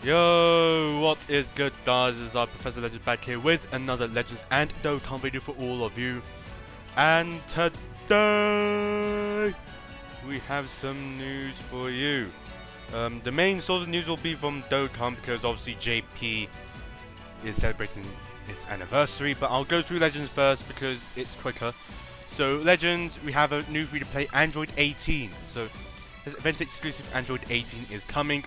Yo, what is good, guys? This is our Professor Legends back here with another Legends and Dokkan video for all of you. And today we have some news for you. The main source of news will be from Dokkan because obviously JP is celebrating its anniversary. But I'll go through Legends first because it's quicker. So Legends, we have a new free-to-play Android 18. So this event exclusive Android 18 is coming.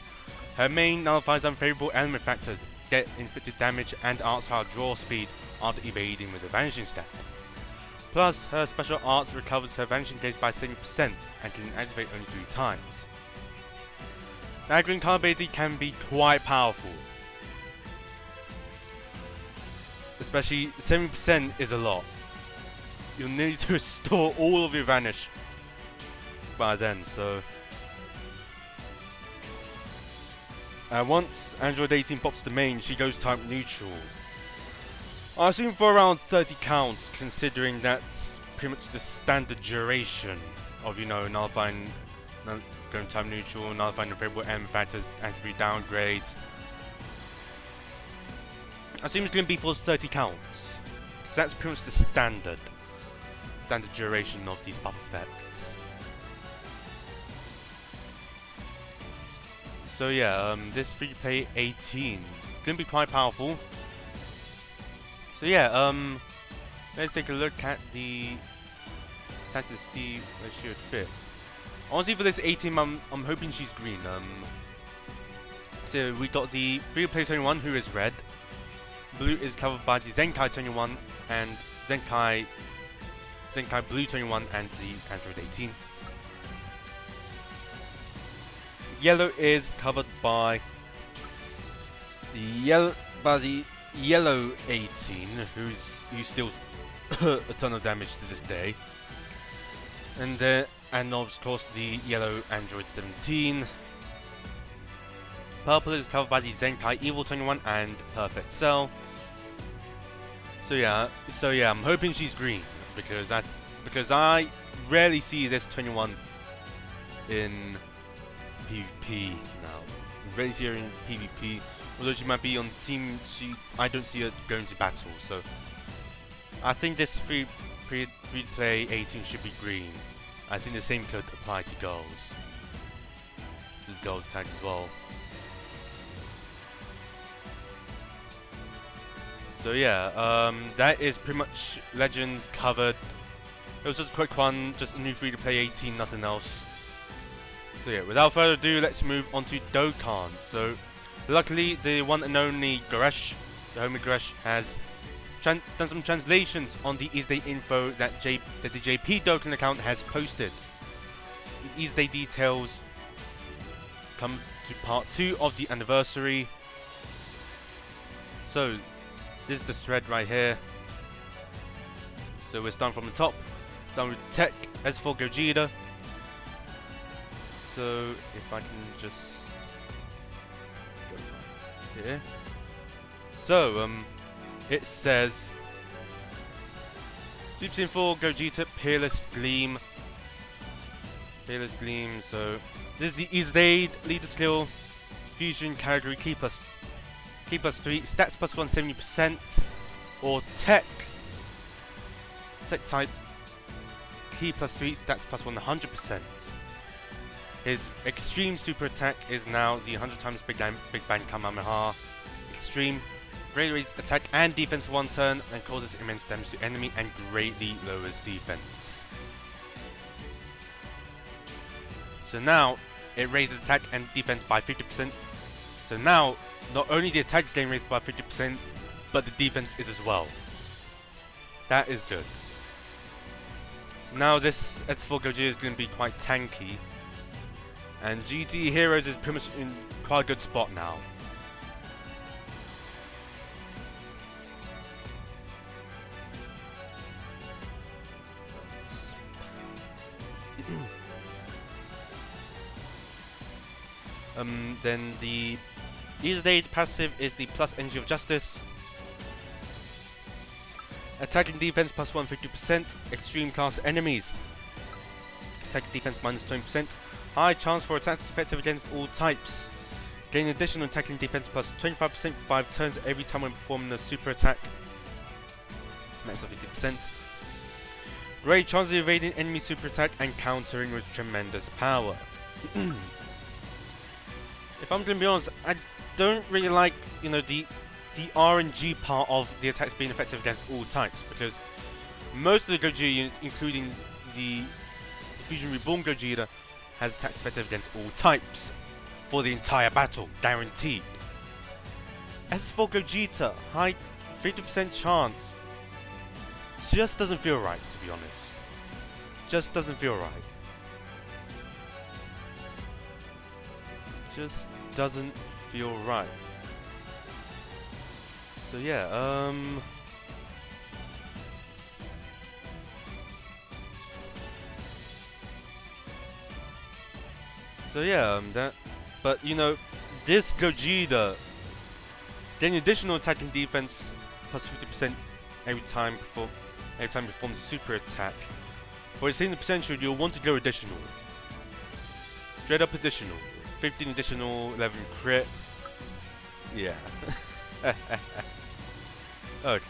Her main nullifies unfavorable element factors, get inflicted damage and art style draw speed after evading with a vanishing step. Plus, her special arts recovers her vanishing gauge by 70% and can activate only 3 times. Now, green card ability can be quite powerful. Especially 70% is a lot. You'll need to restore all of your vanish by then, so once Android 18 pops the main, she goes type neutral. I assume for around 30 counts, considering that's pretty much the standard duration of, you know, nullifying, going type neutral, nullifying unfavorable element factors, attribute downgrades. I assume it's going to be for 30 counts, because that's pretty much the standard duration of these buff effects. So yeah, this free-to-play 18 is going to be quite powerful. So yeah, let's take a look at the to see where she would fit. Honestly, for this 18, I'm hoping she's green. So we got the free-to-play 21, who is red. Blue is covered by the Zenkai 21 and Zenkai Blue 21 and the Android 18. Yellow is covered by the yellow 18, who steals a ton of damage to this day, and of course the yellow Android 17. Purple is covered by the Zenkai Evil 21 and Perfect Cell. So yeah, I'm hoping she's green because I rarely see this 21 in PvP now. Rarely see her in PvP. Although she might be on the team, I don't see her going to battle. So I think this free play 18 should be green. I think the same could apply to girls. The girls tag as well. So yeah, that is pretty much Legends covered. It was just a quick one, just a new free to play 18, nothing else. So yeah, without further ado, let's move on to Dokkan. So, luckily, the one and only Goresh, the homie Goresh, has done some translations on the EZA Info that the JP Dokkan account has posted. The EZA details come to part 2 of the anniversary. So, this is the thread right here. So we're starting from the top. Starting with TEQ SS4 Gogeta. So if I can just go right here. So it says EZA Info Gogeta Peerless Gleam. Peerless Gleam. So this is the EZA leader skill fusion category Key plus 3 stats plus 170% or TEQ type Key plus 3 stats plus 100%. His extreme super attack is now the 100 times Big Bang Kamehameha. Extreme greatly raises attack and defense for 1 turn and causes immense damage to enemy and greatly lowers defense. So now it raises attack and defense by 50%. So now not only the attack is getting raised by 50%, but the defense is as well. That is good. So now this S4 Gogeta is going to be quite tanky. And GT Heroes is pretty much in quite a good spot now. Then the EZA passive is the plus Energy of Justice. Attacking defense plus 150%. Extreme class enemies. Attack defense minus 20%. High chance for attacks effective against all types. Gain additional attacking defense plus 25% for 5 turns every time when performing a super attack. Max of 50%. Great chance of evading enemy super attack and countering with tremendous power. If I'm gonna be honest, I don't really like, you know, the RNG part of the attacks being effective against all types, because most of the Gogeta units, including the Fusion Reborn Gogeta, has attacks effective against all types for the entire battle, guaranteed. S4 Gogeta, high 50% chance, just doesn't feel right, to be honest. Just doesn't feel right. Just doesn't feel right. So yeah, that. But you know, this Gogeta, getting additional attacking defense plus 50% every time you perform the super attack. For its hidden potential, you'll want to go additional. Straight up additional. 15 additional, 11 crit. Yeah. Okay.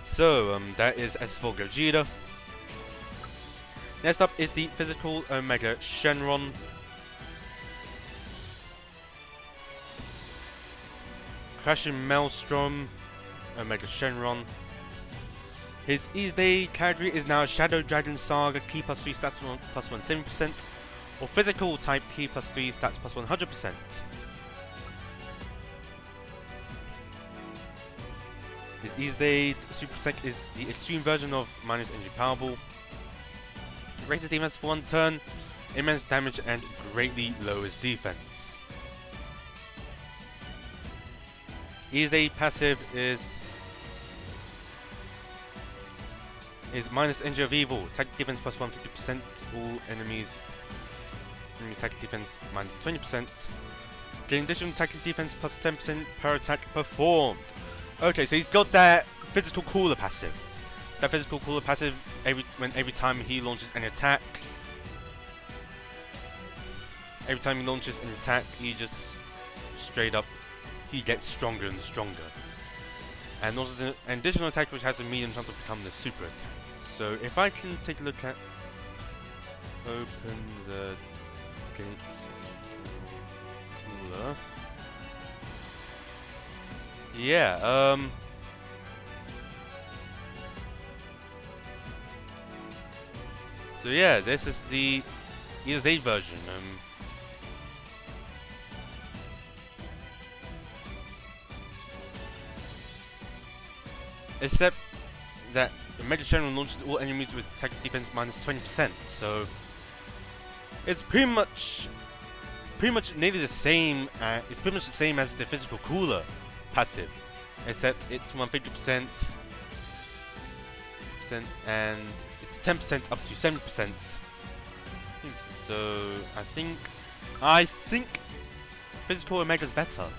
So, that is S4 Gogeta. Next up is the physical Omega Shenron. Crashing Maelstrom, Omega Shenron. His EZA category is now Shadow Dragon Saga, Ki plus 3 stats plus 170%, or Physical type Ki plus 3 stats plus 100%. His EZA Super Attack is the extreme version of minus energy Powerball. Raises defense for 1 turn, immense damage, and greatly lowers defense. EZA passive is minus energy of evil, attack defense plus 150%, all enemies attack defense minus 20%. Gain additional attack defense plus 10% per attack performed. Okay, so he's got that physical cooler passive. That physical cooler passive every time he launches an attack. Every time he launches an attack, he just straight up he gets stronger and stronger. And also an additional attack which has a medium chance of becoming a super attack. So if I can take a look at open the gates cooler. Yeah, so yeah, this is the EZA version. Except that Omega Shenron launches all enemies with attack defense minus 20%, so it's pretty much nearly the same. It's pretty much the same as the physical cooler passive, except it's 150%, and it's 10% up to 70%. So I think physical Omega's better.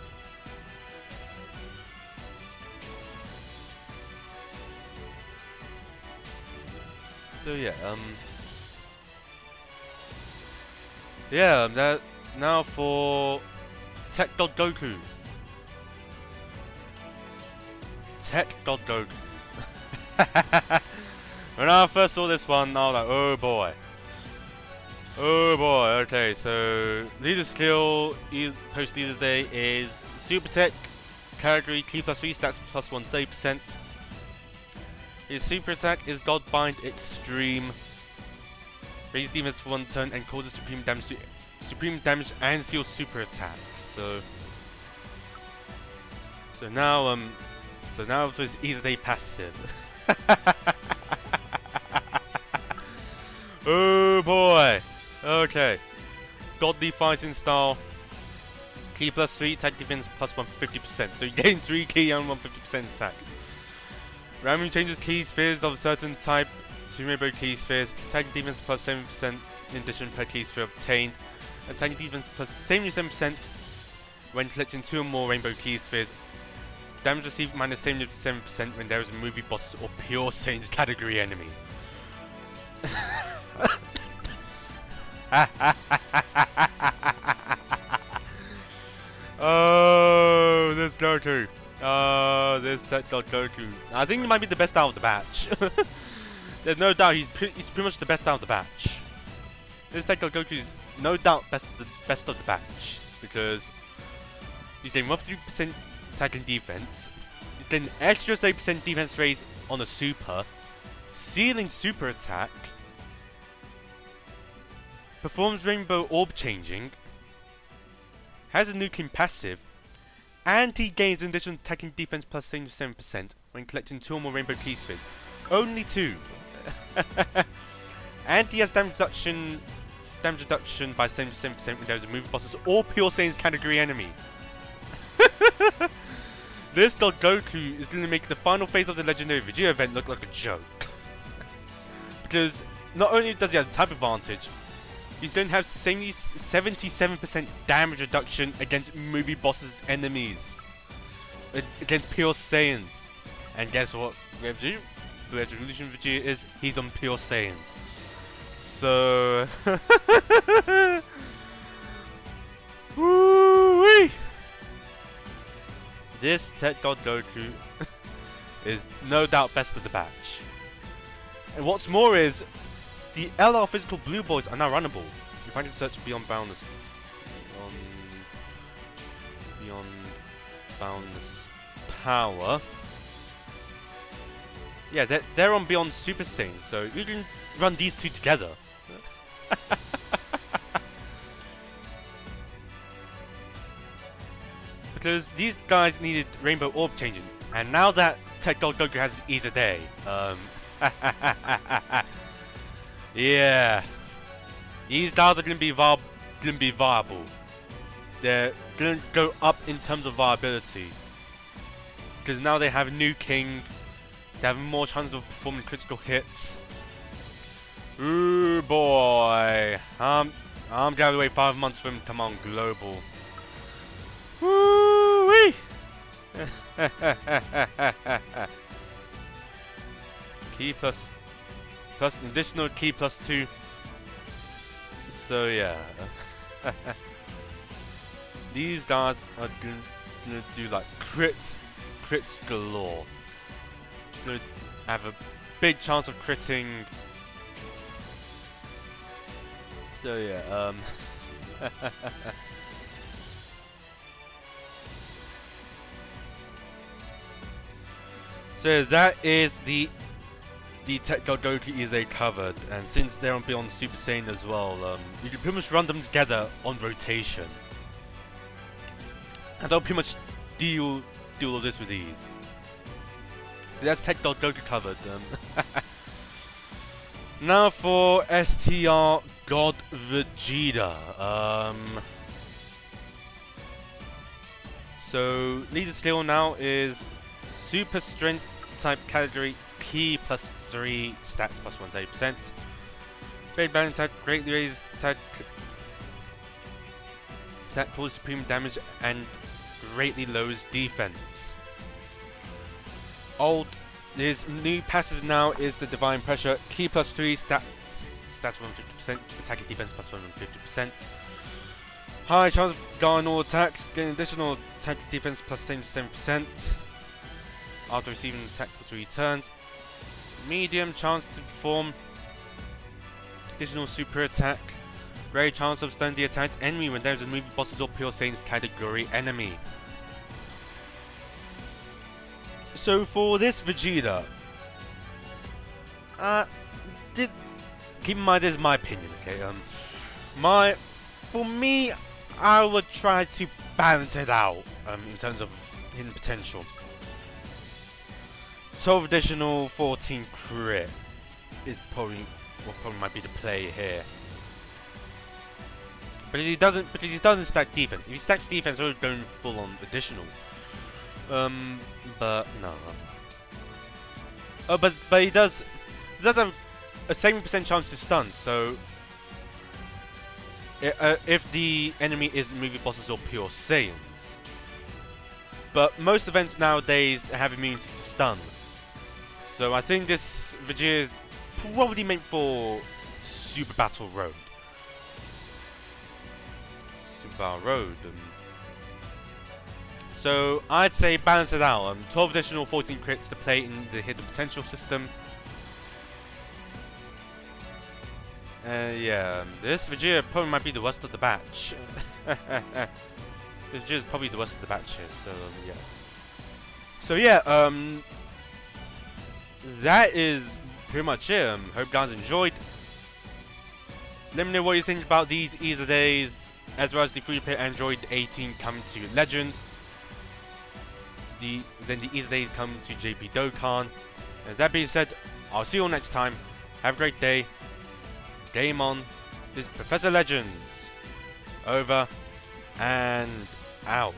So yeah, that now for TEQ Goku. TEQ Goku. When I first saw this one, I was like, oh boy. Oh boy, okay, so leader skill post leader day is Super TEQ category Ki plus 3 stats plus 130%. His super attack is Godbind Extreme. Raises defense for 1 turn and causes supreme damage and seals super attack. So now for his EZA passive. Oh boy. Okay. Godly fighting style. Ki plus 3 attack defense plus 150%. So you gain 3 ki and 150% attack. Randomly changes ki spheres of a certain type to rainbow ki spheres. Attack defense plus 7% in addition per ki sphere obtained. Attack defense plus 77% when collecting 2 or more rainbow ki spheres. Damage received minus 77% when there is a movie boss or pure Saints category enemy. Goku. This TEQ Goku. I think he might be the best out of the batch. There's no doubt he's pretty much the best out of the batch. This TEQ Goku is no doubt the best of the batch because he's getting roughly 3% tackling defense. He's getting extra 30% defense raise on a super, sealing super attack, performs rainbow orb changing, has a nuclear passive, and he gains an additional attacking defense plus 77% when collecting 2 or more rainbow key spheres. Only 2. And he has damage reduction by 77% when there is a moving bosses or pure Saiyans category enemy. This Goku is going to make the final phase of the Legendary Vegeta event look like a joke. Because not only does he have type advantage, he's going to have 77% damage reduction against movie bosses enemies. Against pure Saiyans. And guess what? The Evolution Vegeta is, he's on pure Saiyans. So... Woo-wee! This TEQ Goku is no doubt best of the batch. And what's more is, the LR physical blue boys are now runnable. If I can search Beyond Boundless Power. Yeah, they're on Beyond Super Saiyan, so you can run these two together. Because these guys needed Rainbow Orb changing, and now that TEQ Goku has EZA Day, yeah, these guys are gonna be viable. They're gonna go up in terms of viability because now they have a new king. They have more chance of performing critical hits. Ooh boy, I'm glad to wait 5 months for him to come on global. Woo-wee! Key plus an additional key plus 2. So yeah. These guys are gonna do like crits galore. Gonna have a big chance of critting. So yeah, so that is the TEQ Goku EZA covered, and since they're on Beyond Super Saiyan as well, you can pretty much run them together on rotation, and they'll pretty much deal all this with ease. That's TEQ Goku covered. Now for STR God Vegeta. So leader skill now is Super Strength type category Key plus 3 stats plus 130%. Great balance attack, greatly raised attack causes supreme damage and greatly lowers defense. His new passive now is the Divine Pressure, Key plus 3 stats 150%, attack defense plus 150%. High chance of guarding all attacks, getting additional attack defense plus 77% after receiving an attack for 3 turns. Medium chance to perform additional super attack. Great chance of stunning the attacked enemy when there is a movie bosses or pure Saiyans category enemy. So for this Vegeta, keep in mind this is my opinion, okay? For me, I would try to balance it out in terms of hidden potential. 12 additional 14 crit is probably might be the play here. But he doesn't stack defense. If he stacks defense, he'll go full on additional. But no. Oh, but he does have a 70% chance to stun. So if the enemy is movie bosses or pure Saiyans. But most events nowadays have immunity to stun. So I think this Vegeta is probably meant for Super Battle Road. So I'd say balance it out. 12 additional 14 crits to play in the hidden potential system. Yeah, this Vegeta probably might be the worst of the batch. Vegeta's probably the worst of the batch here, so yeah. So yeah, that is pretty much it. Hope you guys enjoyed. Let me know what you think about these EZA days, as well as the free-to-play Android 18 coming to Legends. Then the EZA days come to JP Dokkan. And that being said, I'll see you all next time. Have a great day. Game on. This is Professor Legends. Over and out.